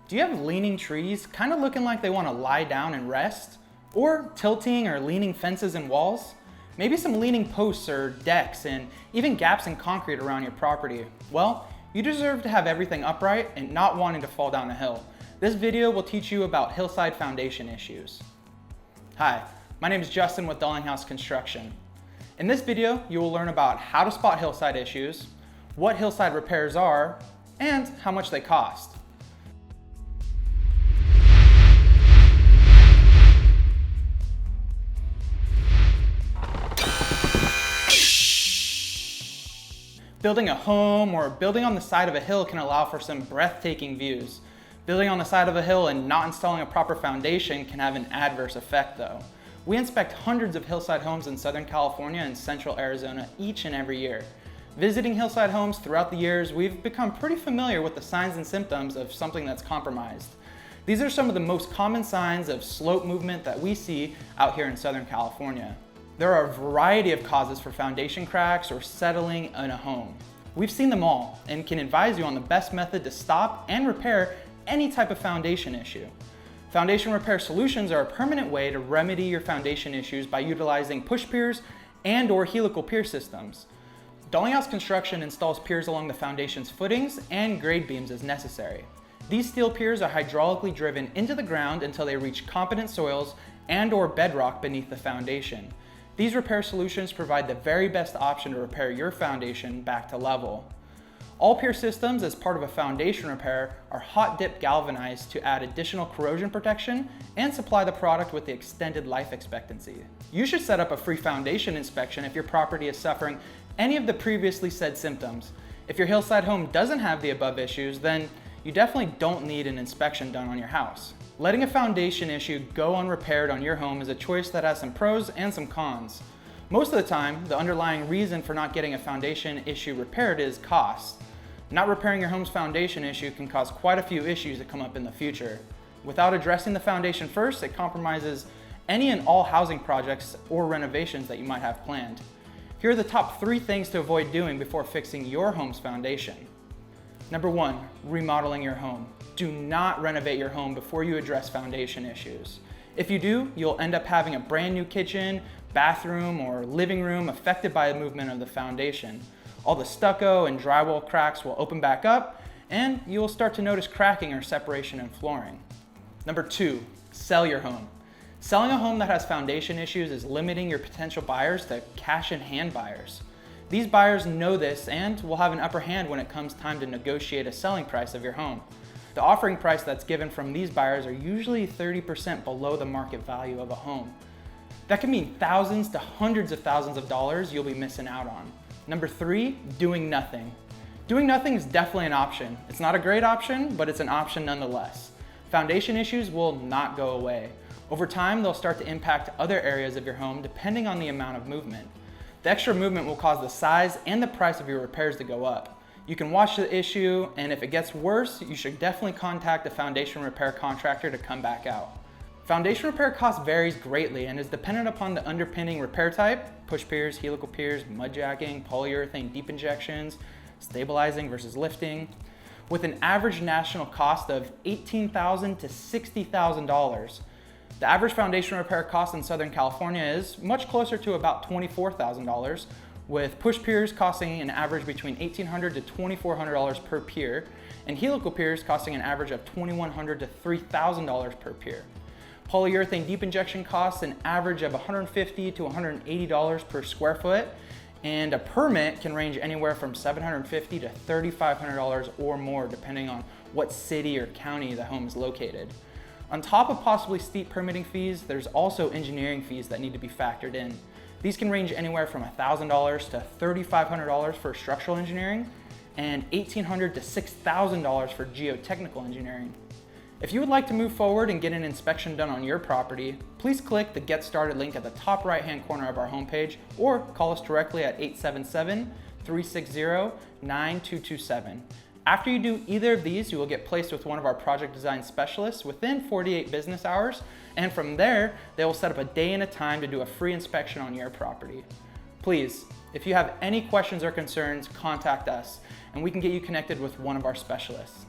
Do you have leaning trees kind of looking like they want to lie down and rest? Or tilting or leaning fences and walls? Maybe some leaning posts or decks and even gaps in concrete around your property. Well, you deserve to have everything upright and not wanting to fall down a hill. This video will teach you about hillside foundation issues. Hi, my name is Justin with Dalinghaus Construction. In this video, you will learn about how to spot hillside issues, what hillside repairs are, and how much they cost. Building a home or building on the side of a hill can allow for some breathtaking views. Building on the side of a hill and not installing a proper foundation can have an adverse effect though. We inspect hundreds of hillside homes in Southern California and Central Arizona each and every year. Visiting hillside homes throughout the years, we've become pretty familiar with the signs and symptoms of something that's compromised. These are some of the most common signs of slope movement that we see out here in Southern California. There are a variety of causes for foundation cracks or settling in a home. We've seen them all and can advise you on the best method to stop and repair any type of foundation issue. Foundation repair solutions are a permanent way to remedy your foundation issues by utilizing push piers and/or helical pier systems. Dalinghaus Construction installs piers along the foundation's footings and grade beams as necessary. These steel piers are hydraulically driven into the ground until they reach competent soils and/or bedrock beneath the foundation. These repair solutions provide the very best option to repair your foundation back to level. All pier systems as part of a foundation repair are hot dip galvanized to add additional corrosion protection and supply the product with the extended life expectancy. You should set up a free foundation inspection if your property is suffering any of the previously said symptoms. If your hillside home doesn't have the above issues, then you definitely don't need an inspection done on your house. Letting a foundation issue go unrepaired on your home is a choice that has some pros and some cons. Most of the time, the underlying reason for not getting a foundation issue repaired is cost. Not repairing your home's foundation issue can cause quite a few issues that come up in the future. Without addressing the foundation first, it compromises any and all housing projects or renovations that you might have planned. Here are the top 3 things to avoid doing before fixing your home's foundation. Number 1, remodeling your home. Do not renovate your home before you address foundation issues. If you do, you'll end up having a brand new kitchen, bathroom, or living room affected by the movement of the foundation. All the stucco and drywall cracks will open back up, and you will start to notice cracking or separation in flooring. Number 2, sell your home. Selling a home that has foundation issues is limiting your potential buyers to cash-in-hand buyers. These buyers know this and will have an upper hand when it comes time to negotiate a selling price of your home. The offering price that's given from these buyers are usually 30% below the market value of a home. That can mean thousands to hundreds of thousands of dollars you'll be missing out on. Number 3, doing nothing. Doing nothing is definitely an option. It's not a great option, but it's an option nonetheless. Foundation issues will not go away. Over time, they'll start to impact other areas of your home depending on the amount of movement. The extra movement will cause the size and the price of your repairs to go up. You can watch the issue, and if it gets worse, you should definitely contact a foundation repair contractor to come back out. Foundation repair cost varies greatly and is dependent upon the underpinning repair type, push piers, helical piers, mud jacking, polyurethane deep injections, stabilizing versus lifting, with an average national cost of $18,000 to $60,000. The average foundation repair cost in Southern California is much closer to about $24,000, with push piers costing an average between $1,800 to $2,400 per pier, and helical piers costing an average of $2,100 to $3,000 per pier. Polyurethane deep injection costs an average of $150 to $180 per square foot, and a permit can range anywhere from $750 to $3,500 or more depending on what city or county the home is located. On top of possibly steep permitting fees, there's also engineering fees that need to be factored in. These can range anywhere from $1,000 to $3,500 for structural engineering and $1,800 to $6,000 for geotechnical engineering. If you would like to move forward and get an inspection done on your property, please click the Get Started link at the top right-hand corner of our homepage or call us directly at 877-360-9227. After you do either of these, you will get placed with one of our project design specialists within 48 business hours, and from there, they will set up a day and a time to do a free inspection on your property. Please, if you have any questions or concerns, contact us, and we can get you connected with one of our specialists.